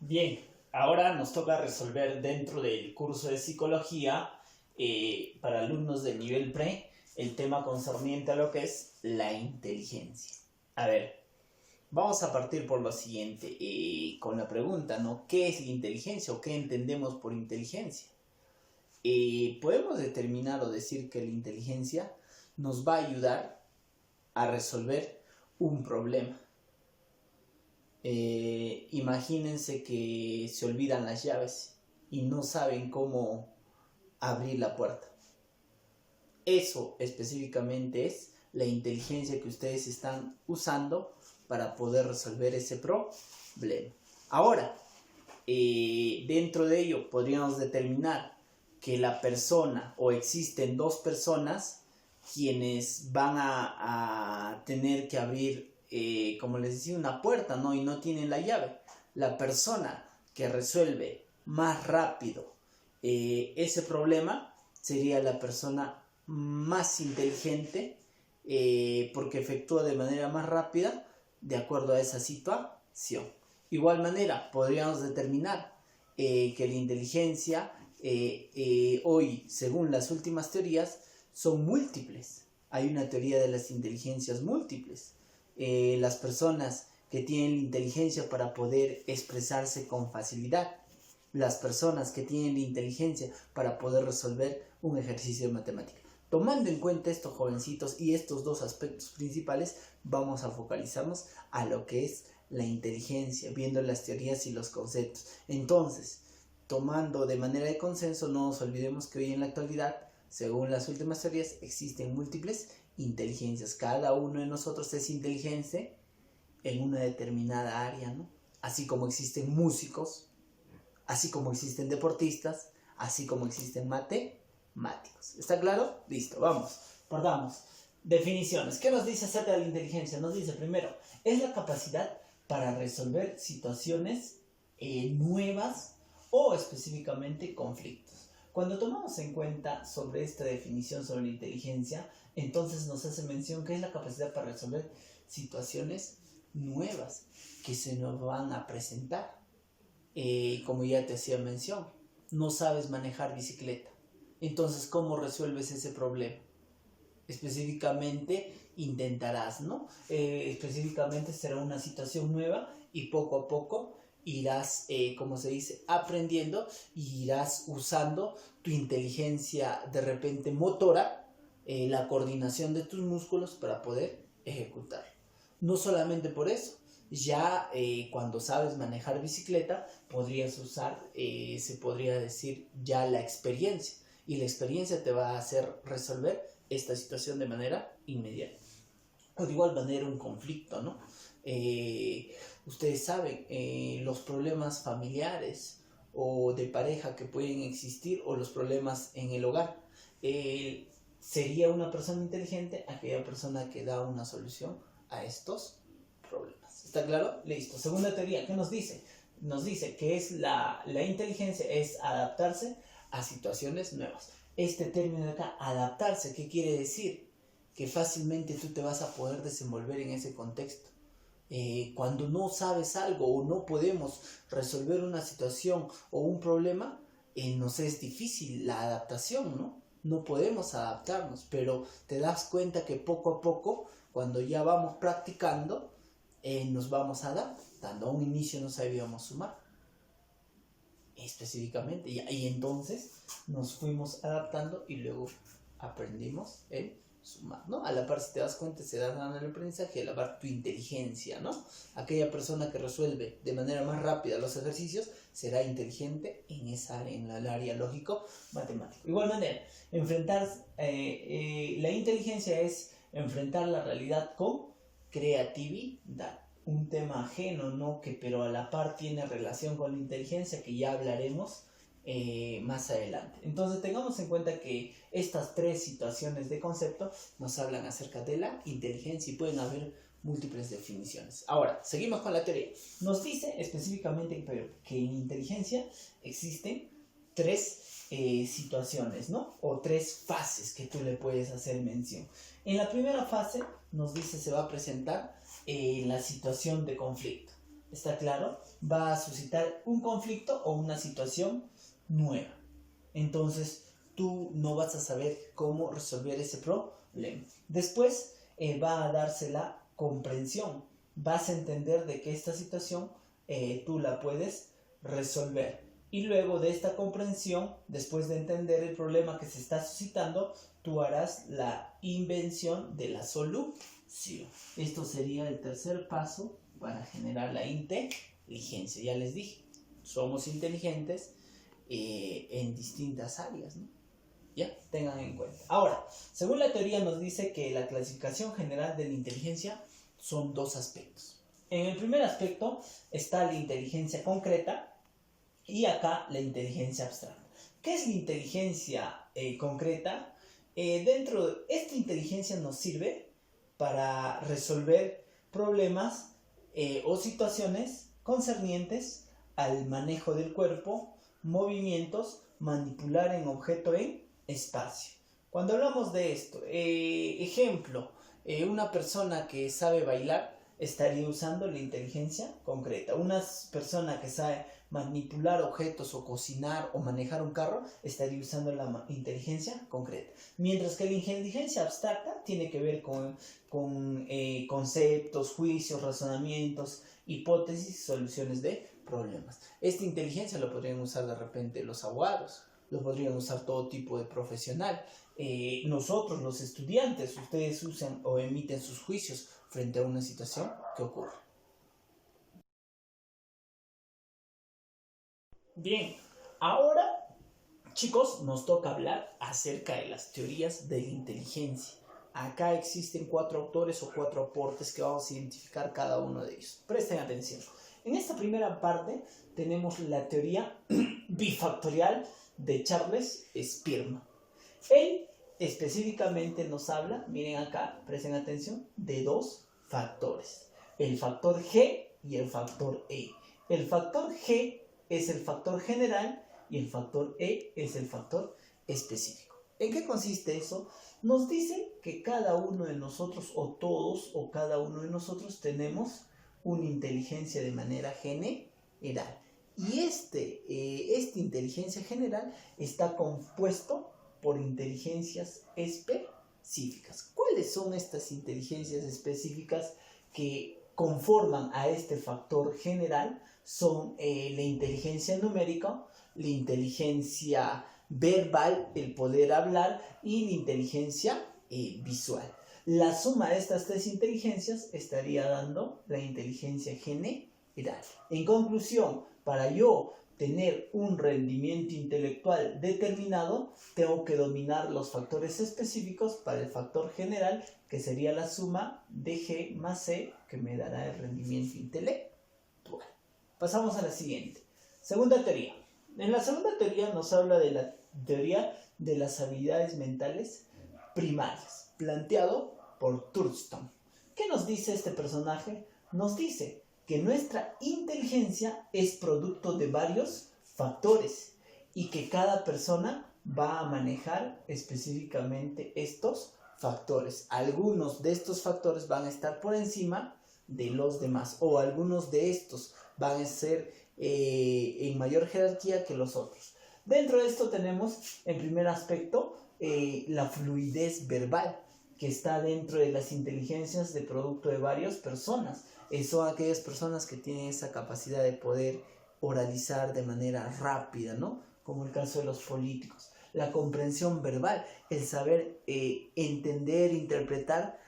Bien, ahora nos toca resolver dentro del curso de psicología para alumnos de nivel pre el tema concerniente a lo que es la inteligencia. A ver, vamos a partir por lo siguiente, con la pregunta, ¿no? ¿Qué es inteligencia o qué entendemos por inteligencia? Podemos determinar o decir que la inteligencia nos va a ayudar a resolver un problema. Imagínense que se olvidan las llaves y no saben cómo abrir la puerta. Eso específicamente es la inteligencia que ustedes están usando para poder resolver ese problema. Ahora, dentro de ello podríamos determinar que la persona o existen dos personas quienes van a tener que abrir como les decía, una puerta, ¿no? Y no tienen la llave. La persona que resuelve más rápido ese problema sería la persona más inteligente porque efectúa de manera más rápida de acuerdo a esa situación. Igual manera, podríamos determinar que la inteligencia hoy, según las últimas teorías, son múltiples. Hay una teoría de las inteligencias múltiples. Las personas que tienen la inteligencia para poder expresarse con facilidad, las personas que tienen la inteligencia para poder resolver un ejercicio de matemática. Tomando en cuenta estos jovencitos y estos dos aspectos principales, vamos a focalizarnos a lo que es la inteligencia, viendo las teorías y los conceptos. Entonces, tomando de manera de consenso, no nos olvidemos que hoy en la actualidad, según las últimas teorías, existen múltiples inteligencias. Cada uno de nosotros es inteligente en una determinada área, ¿no? Así como existen músicos, así como existen deportistas, así como existen matemáticos. ¿Está claro? Listo, vamos. Partamos. Definiciones. ¿Qué nos dice acerca de la inteligencia? Nos dice primero, es la capacidad para resolver situaciones nuevas o específicamente conflictos. Cuando tomamos en cuenta sobre esta definición sobre la inteligencia, entonces nos hace mención que es la capacidad para resolver situaciones nuevas que se nos van a presentar. Como ya te hacía mención, no sabes manejar bicicleta. Entonces, ¿cómo resuelves ese problema? Específicamente intentarás, ¿no? Específicamente será una situación nueva y poco a poco irás, como se dice, aprendiendo y irás usando tu inteligencia de repente motora, la coordinación de tus músculos para poder ejecutar. No solamente por eso, ya cuando sabes manejar bicicleta podrías usar, se podría decir ya la experiencia, y la experiencia te va a hacer resolver esta situación de manera inmediata. O de igual manera un conflicto, ¿no? Ustedes saben, los problemas familiares o de pareja que pueden existir o los problemas en el hogar. Sería una persona inteligente aquella persona que da una solución a estos problemas. ¿Está claro? Listo. Segunda teoría, ¿qué nos dice? Nos dice que es la inteligencia es adaptarse a situaciones nuevas. Este término de acá, adaptarse, ¿qué quiere decir? Que fácilmente tú te vas a poder desenvolver en ese contexto. Cuando no sabes algo o no podemos resolver una situación o un problema, nos es difícil la adaptación, ¿no? No podemos adaptarnos, pero te das cuenta que poco a poco, cuando ya vamos practicando, nos vamos adaptando. A un inicio no sabíamos sumar específicamente, y entonces nos fuimos adaptando y luego aprendimos el sumar, ¿no? A la par, si te das cuenta, se da dando el aprendizaje, a la par tu inteligencia, ¿no? Aquella persona que resuelve de manera más rápida los ejercicios será inteligente en esa área, en el área lógico-matemático. Igual manera, enfrentar la inteligencia es enfrentar la realidad con creatividad. Un tema ajeno, ¿no? Pero a la par tiene relación con la inteligencia, que ya hablaremos más adelante. Entonces tengamos en cuenta que estas tres situaciones de concepto nos hablan acerca de la inteligencia y pueden haber múltiples definiciones. Ahora, seguimos con la teoría. Nos dice específicamente que en inteligencia existen tres situaciones, ¿no? O tres fases que tú le puedes hacer mención. En la primera fase nos dice se va a presentar la situación de conflicto. ¿Está claro? va a suscitar un conflicto o una situación nueva. Entonces tú no vas a saber cómo resolver ese problema. Después va a darse la comprensión. Vas a entender de que esta situación tú la puedes resolver. Y luego de esta comprensión, después de entender el problema que se está suscitando, tú harás la invención de la solución. Esto sería el tercer paso para generar la inteligencia. Ya les dije, somos inteligentes en distintas áreas, ¿no? Ya, tengan en cuenta. Ahora, según la teoría nos dice que la clasificación general de la inteligencia son dos aspectos. En el primer aspecto está la inteligencia concreta y acá la inteligencia abstracta. ¿Qué es la inteligencia concreta? Dentro de esta inteligencia nos sirve para resolver problemas o situaciones concernientes al manejo del cuerpo, movimientos, manipular en objeto en espacio. Cuando hablamos de esto, ejemplo, una persona que sabe bailar estaría usando la inteligencia concreta. Una persona que sabe manipular objetos o cocinar o manejar un carro estaría usando la inteligencia concreta. Mientras que la inteligencia abstracta tiene que ver con conceptos, juicios, razonamientos, hipótesis, soluciones de problemas. Esta inteligencia lo podrían usar de repente los abogados, lo podrían usar todo tipo de profesional. Nosotros, los estudiantes, ustedes usan o emiten sus juicios frente a una situación que ocurre. Bien, ahora, chicos, nos toca hablar acerca de las teorías de la inteligencia. Acá existen 4 autores o 4 aportes que vamos a identificar cada uno de ellos. Presten atención. En esta primera parte tenemos la teoría bifactorial de Charles Spearman. Él específicamente nos habla, miren acá, presten atención, de 2 factores. El factor G y el factor E. El factor G es el factor general y el factor E es el factor específico. ¿En qué consiste eso? Nos dice que cada uno de nosotros, o todos, o cada uno de nosotros tenemos una inteligencia de manera general. Y esta inteligencia general está compuesto por inteligencias específicas. ¿Cuáles son estas inteligencias específicas que conforman a este factor general? Son la inteligencia numérica, la inteligencia verbal, el poder hablar, y la inteligencia visual. La suma de estas 3 inteligencias estaría dando la inteligencia general. En conclusión, para yo tener un rendimiento intelectual determinado, tengo que dominar los factores específicos para el factor general, que sería la suma de G más C, que me dará el rendimiento intelectual. Pasamos a la siguiente. Segunda teoría. En la segunda teoría nos habla de la teoría de las habilidades mentales primarias, planteado por Thurston. ¿Qué nos dice este personaje? Nos dice que nuestra inteligencia es producto de varios factores y que cada persona va a manejar específicamente estos factores. Algunos de estos factores van a estar por encima de los demás, o algunos de estos van a ser en mayor jerarquía que los otros. Dentro de esto tenemos, en primer aspecto, la fluidez verbal, que está dentro de las inteligencias de producto de varias personas. Son aquellas personas que tienen esa capacidad de poder oralizar de manera rápida, ¿no? Como el caso de los políticos. La comprensión verbal, el saber entender, interpretar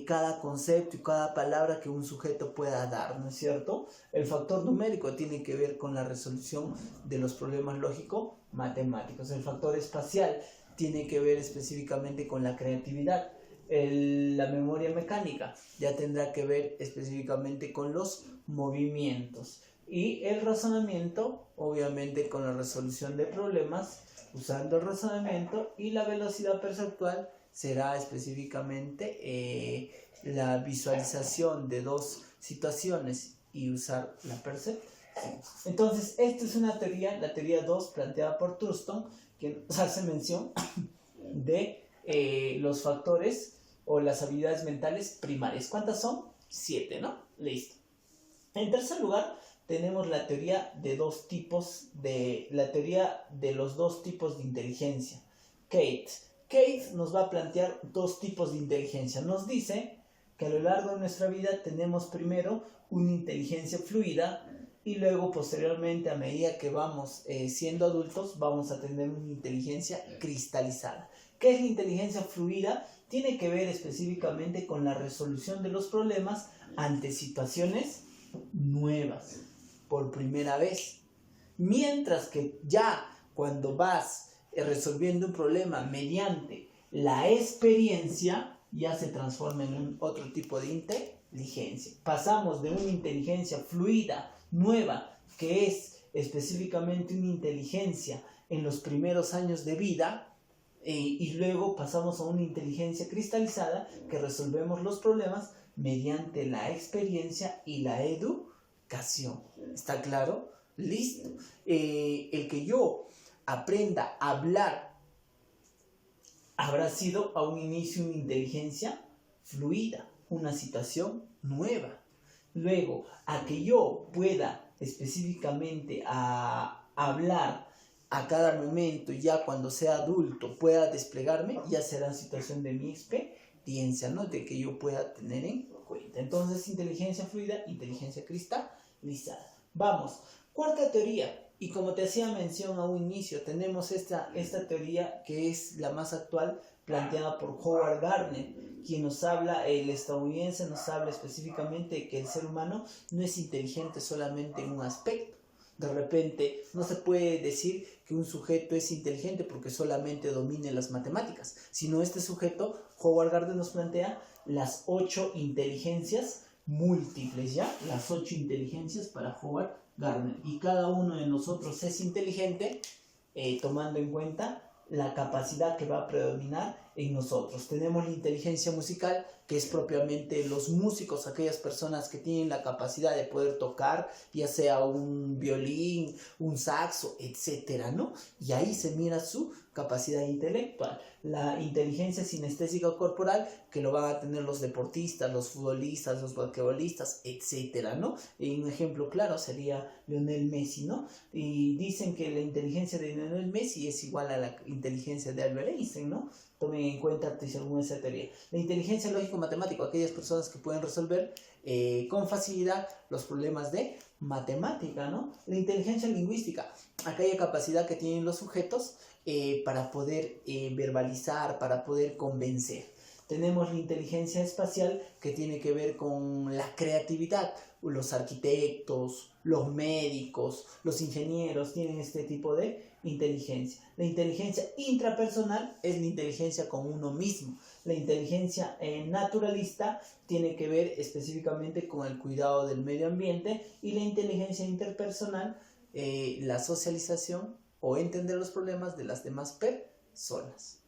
cada concepto y cada palabra que un sujeto pueda dar, ¿no es cierto? El factor numérico tiene que ver con la resolución de los problemas lógico-matemáticos. El factor espacial tiene que ver específicamente con la creatividad. La memoria mecánica ya tendrá que ver específicamente con los movimientos. Y el razonamiento, obviamente, con la resolución de problemas, usando el razonamiento, y la velocidad perceptual será específicamente la visualización de 2 situaciones y usar la percepción. Entonces, esta es una teoría, la teoría 2 planteada por Thurston, que nos hace mención de los factores o las habilidades mentales primarias. ¿Cuántas son? 7, ¿no? Listo. En tercer lugar, tenemos la teoría de los dos tipos de inteligencia. Kate nos va a plantear dos tipos de inteligencia. Nos dice que a lo largo de nuestra vida tenemos primero una inteligencia fluida y luego posteriormente, a medida que vamos siendo adultos, vamos a tener una inteligencia cristalizada. ¿Qué es la inteligencia fluida? Tiene que ver específicamente con la resolución de los problemas ante situaciones nuevas, por primera vez. Mientras que ya cuando vas resolviendo un problema mediante la experiencia, ya se transforma en un otro tipo de inteligencia. Pasamos de una inteligencia fluida, nueva, que es específicamente una inteligencia en los primeros años de vida, y luego pasamos a una inteligencia cristalizada que resolvemos los problemas mediante la experiencia y la educación. ¿Está claro? Listo. El que yo aprenda a hablar habrá sido a un inicio una inteligencia fluida, una situación nueva. Luego, a que yo pueda específicamente hablar a cada momento, ya cuando sea adulto pueda desplegarme, ya será situación de mi experiencia, ¿no? De que yo pueda tener en cuenta. Entonces, inteligencia fluida, inteligencia cristalizada. Vamos, cuarta teoría. Y como te hacía mención a un inicio, tenemos esta teoría que es la más actual, planteada por Howard Gardner, quien nos habla, el estadounidense nos habla específicamente de que el ser humano no es inteligente solamente en un aspecto. De repente, no se puede decir que un sujeto es inteligente porque solamente domine las matemáticas, sino este sujeto, Howard Gardner nos plantea las 8 inteligencias múltiples, ¿ya? Las 8 inteligencias para Howard Gardner. Y cada uno de nosotros es inteligente tomando en cuenta la capacidad que va a predominar en nosotros. Tenemos la inteligencia musical, que es propiamente los músicos, aquellas personas que tienen la capacidad de poder tocar, ya sea un violín, un saxo, etcétera, ¿no? Y ahí se mira su capacidad intelectual. La inteligencia sinestésica corporal, que lo van a tener los deportistas, los futbolistas, los basquetbolistas, etcétera, ¿no? Y un ejemplo claro sería Lionel Messi, ¿no? Y dicen que la inteligencia de Lionel Messi es igual a la inteligencia de Albert Einstein, ¿no? Tomen en cuenta alguna esa teoría. La inteligencia lógico-matemática, aquellas personas que pueden resolver con facilidad los problemas de matemática, ¿no? La inteligencia lingüística, aquella capacidad que tienen los sujetos para poder verbalizar, para poder convencer. Tenemos la inteligencia espacial, que tiene que ver con la creatividad. Los arquitectos, los médicos, los ingenieros tienen este tipo de inteligencia. La inteligencia intrapersonal es la inteligencia con uno mismo. La inteligencia naturalista tiene que ver específicamente con el cuidado del medio ambiente, y la inteligencia interpersonal, la socialización o entender los problemas de las demás personas.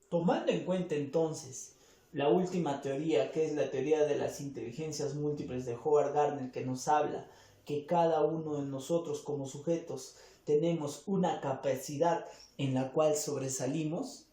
Tomando en cuenta entonces la última teoría, que es la teoría de las inteligencias múltiples de Howard Gardner, que nos habla que cada uno de nosotros como sujetos tenemos una capacidad en la cual sobresalimos,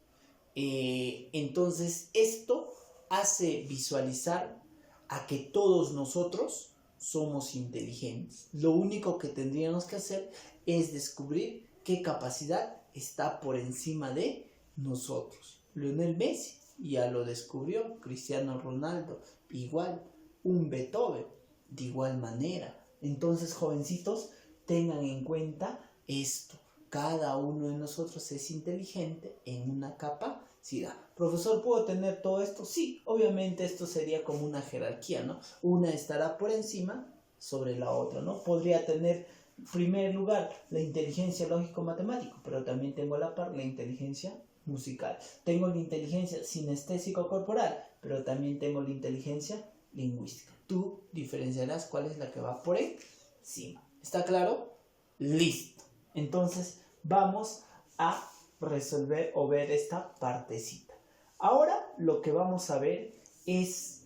entonces esto hace visualizar a que todos nosotros somos inteligentes. Lo único que tendríamos que hacer es descubrir qué capacidad está por encima de nosotros. Lionel Messi ya lo descubrió, Cristiano Ronaldo igual, un Beethoven de igual manera. Entonces, jovencitos, tengan en cuenta esto. Cada uno de nosotros es inteligente en una capacidad. Profesor, ¿puedo tener todo esto? Sí, obviamente esto sería como una jerarquía, ¿no? Una estará por encima sobre la otra, ¿no? Podría tener, en primer lugar, la inteligencia lógico-matemático, pero también tengo a la par la inteligencia musical. Tengo la inteligencia sinestésico-corporal, pero también tengo la inteligencia lingüística. Tú diferenciarás cuál es la que va por encima. ¿Está claro? Listo. Entonces, vamos a resolver o ver esta partecita. Ahora lo que vamos a ver es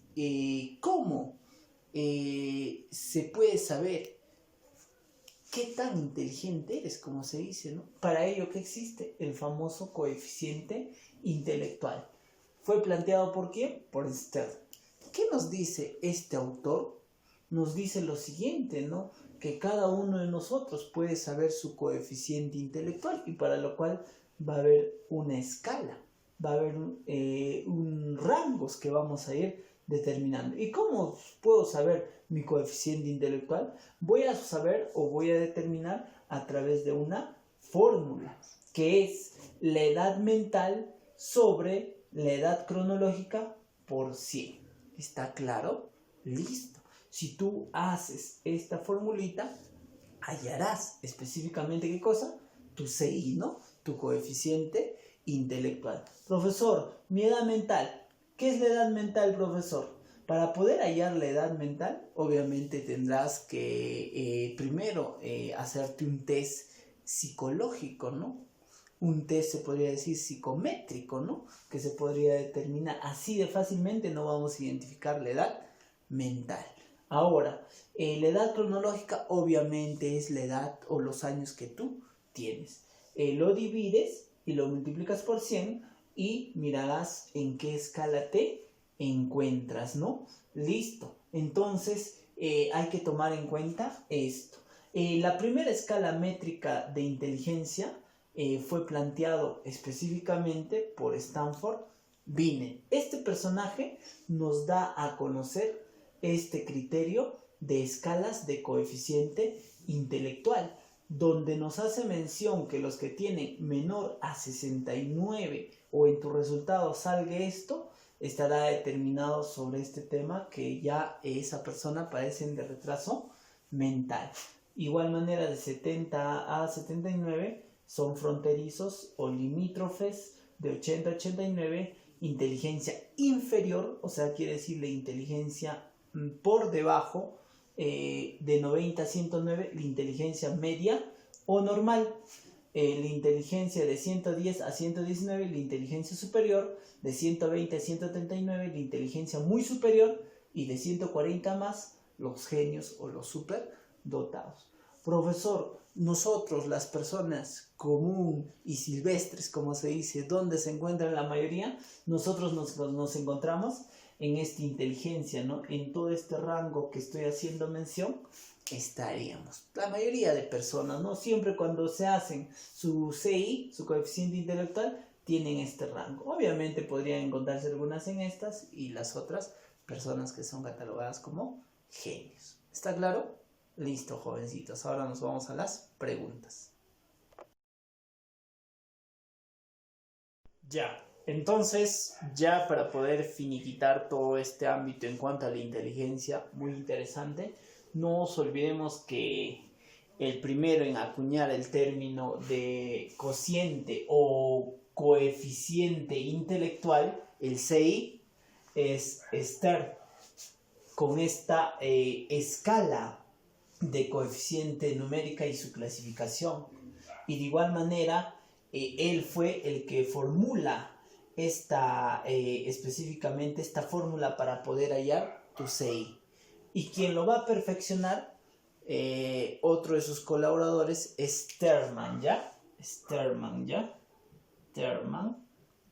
cómo se puede saber qué tan inteligente eres, como se dice, ¿no? Para ello, ¿qué existe? El famoso coeficiente intelectual. ¿Fue planteado por quién? Por Stern. ¿Qué nos dice este autor? Nos dice lo siguiente, ¿no? Que cada uno de nosotros puede saber su coeficiente intelectual y para lo cual va a haber una escala, va a haber un rangos que vamos a ir determinando. ¿Y cómo puedo saber mi coeficiente intelectual? Voy a saber o voy a determinar a través de una fórmula, que es la edad mental sobre la edad cronológica por 100. ¿Está claro? Listo. Si tú haces esta formulita, hallarás específicamente ¿qué cosa? Tu CI, ¿no? Tu coeficiente intelectual. Profesor, mi edad mental. ¿Qué es la edad mental, profesor? Para poder hallar la edad mental, obviamente tendrás que primero hacerte un test psicológico, ¿no? Un test se podría decir psicométrico, ¿no? Que se podría determinar así de fácilmente, no vamos a identificar la edad mental. Ahora, la edad cronológica obviamente es la edad o los años que tú tienes. Lo divides y lo multiplicas por 100 y mirarás en qué escala te encuentras, ¿no? Listo. Entonces, hay que tomar en cuenta esto. La primera escala métrica de inteligencia fue planteado específicamente por Stanford Binet. Este personaje nos da a conocer este criterio de escalas de coeficiente intelectual, donde nos hace mención que los que tienen menor a 69 o en tu resultado salga esto, estará determinado sobre este tema que ya esa persona padece de retraso mental. Igual manera de 70 a 79 son fronterizos o limítrofes, de 80 a 89 inteligencia inferior, o sea quiere decir la inteligencia por debajo, de 90 a 109 la inteligencia media o normal, la inteligencia de 110 a 119 la inteligencia superior, de 120 a 139 la inteligencia muy superior y de 140 más los genios o los superdotados. Profesor, nosotros las personas común y silvestres, como se dice, ¿dónde se encuentran la mayoría? Nosotros nos encontramos en esta inteligencia, ¿no? En todo este rango que estoy haciendo mención, estaríamos. La mayoría de personas, ¿no? Siempre cuando se hacen su CI, su coeficiente intelectual, tienen este rango. Obviamente podrían encontrarse algunas en estas y las otras personas que son catalogadas como genios. ¿Está claro? Listo, jovencitos. Ahora nos vamos a las preguntas. Ya. Entonces, ya para poder finiquitar todo este ámbito en cuanto a la inteligencia, muy interesante, no nos olvidemos que el primero en acuñar el término de cociente o coeficiente intelectual, el CI, es Stern, con esta escala de coeficiente numérica y su clasificación. Y de igual manera, él fue el que formula específicamente esta fórmula para poder hallar tu CI. Y quien lo va a perfeccionar, otro de sus colaboradores, es Terman,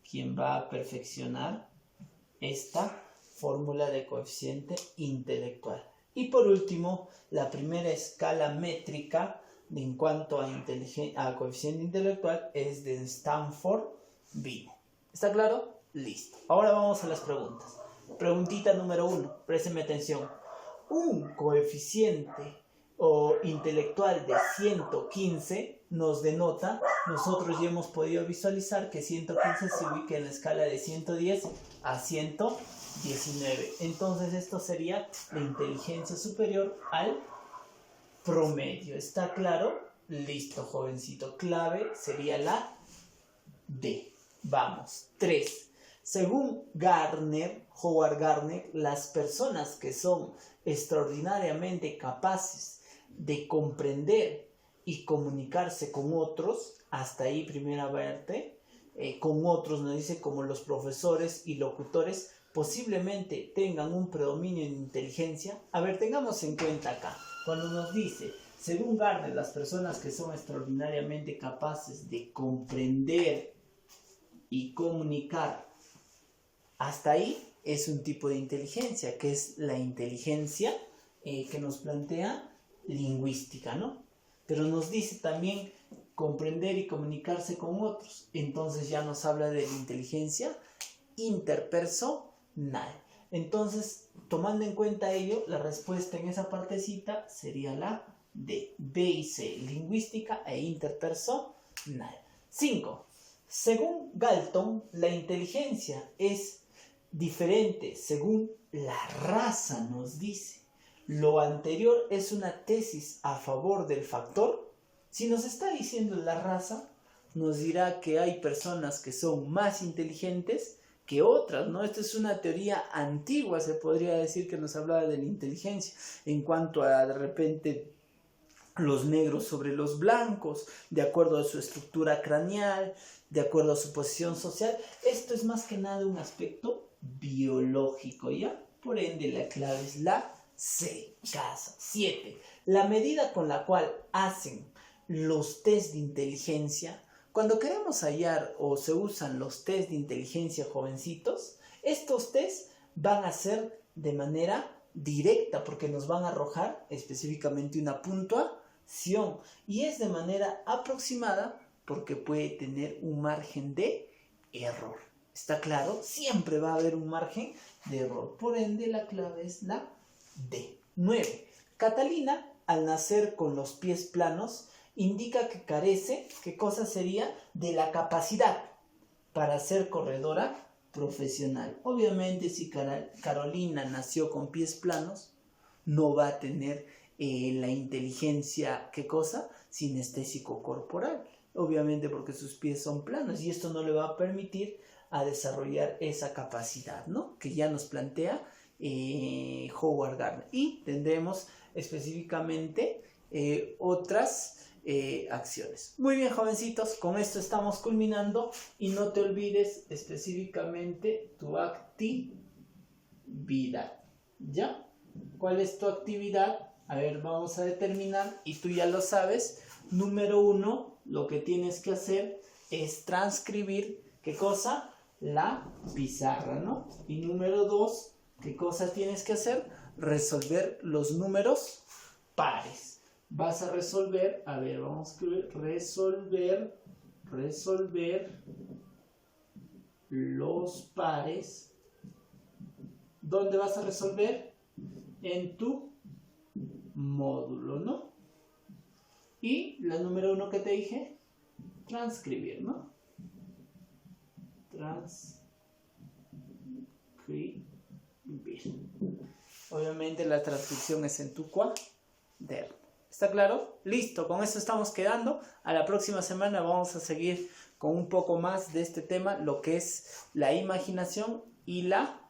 quien va a perfeccionar esta fórmula de coeficiente intelectual. Y por último, la primera escala métrica en cuanto a coeficiente intelectual es de Stanford Binet. ¿Está claro? Listo. Ahora vamos a las preguntas. Preguntita número 1. Présteme atención. Un coeficiente intelectual de 115 nos denota, nosotros ya hemos podido visualizar que 115 se ubica en la escala de 110 a 119. Entonces esto sería la inteligencia superior al promedio. ¿Está claro? Listo, jovencito. Clave sería la D. Vamos. 3. Según Howard Gardner, las personas que son extraordinariamente capaces de comprender y comunicarse con otros, hasta ahí primera parte, con otros nos dice como los profesores y locutores, posiblemente tengan un predominio en inteligencia. A ver, tengamos en cuenta acá, cuando nos dice, según Gardner, las personas que son extraordinariamente capaces de comprender y comunicar, hasta ahí es un tipo de inteligencia, que es la inteligencia que nos plantea lingüística, ¿no? Pero nos dice también comprender y comunicarse con otros. Entonces ya nos habla de la inteligencia interpersonal. Entonces, tomando en cuenta ello, la respuesta en esa partecita sería la D, B y C, lingüística e interpersonal. 5. Según Galton, la inteligencia es diferente según la raza, nos dice. Lo anterior es una tesis a favor del factor. Si nos está diciendo la raza, nos dirá que hay personas que son más inteligentes que otras, ¿no? Esta es una teoría antigua, se podría decir, que nos hablaba de la inteligencia en cuanto a, de repente, los negros sobre los blancos, de acuerdo a su estructura craneal, de acuerdo a su posición social. Esto es más que nada un aspecto biológico, ¿ya? Por ende, la clave es la C, casa. 7. La medida con la cual hacen los test de inteligencia. Cuando queremos hallar o se usan los test de inteligencia, jovencitos, estos test van a ser de manera directa porque nos van a arrojar específicamente una puntuación y es de manera aproximada porque puede tener un margen de error. ¿Está claro? Siempre va a haber un margen de error. Por ende, la clave es la D. 9. Catalina, al nacer con los pies planos, indica que carece, ¿qué cosa sería? De la capacidad para ser corredora profesional. Obviamente, si Carolina nació con pies planos, no va a tener la inteligencia, ¿qué cosa? Sinestésico corporal. Obviamente porque sus pies son planos y esto no le va a permitir a desarrollar esa capacidad, ¿no? Que ya nos plantea Howard Gardner. Y tendremos específicamente otras acciones. Muy bien, jovencitos, con esto estamos culminando y no te olvides específicamente tu actividad. ¿Ya? ¿Cuál es tu actividad? A ver, vamos a determinar y tú ya lo sabes. Número 1, lo que tienes que hacer es transcribir, ¿qué cosa? La pizarra, ¿no? Y número 2, ¿qué cosa tienes que hacer? Resolver los números pares. Vas a resolver, a ver, vamos a escribir, resolver los pares. ¿Dónde vas a resolver? En tu módulo, ¿no? Y la número 1 que te dije, transcribir, ¿no? Transcribir. Obviamente la transcripción es en tu cuaderno. ¿Está claro? Listo, con eso estamos quedando. A la próxima semana vamos a seguir con un poco más de este tema, lo que es la imaginación y la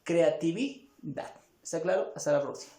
creatividad. ¿Está claro? Hasta la próxima.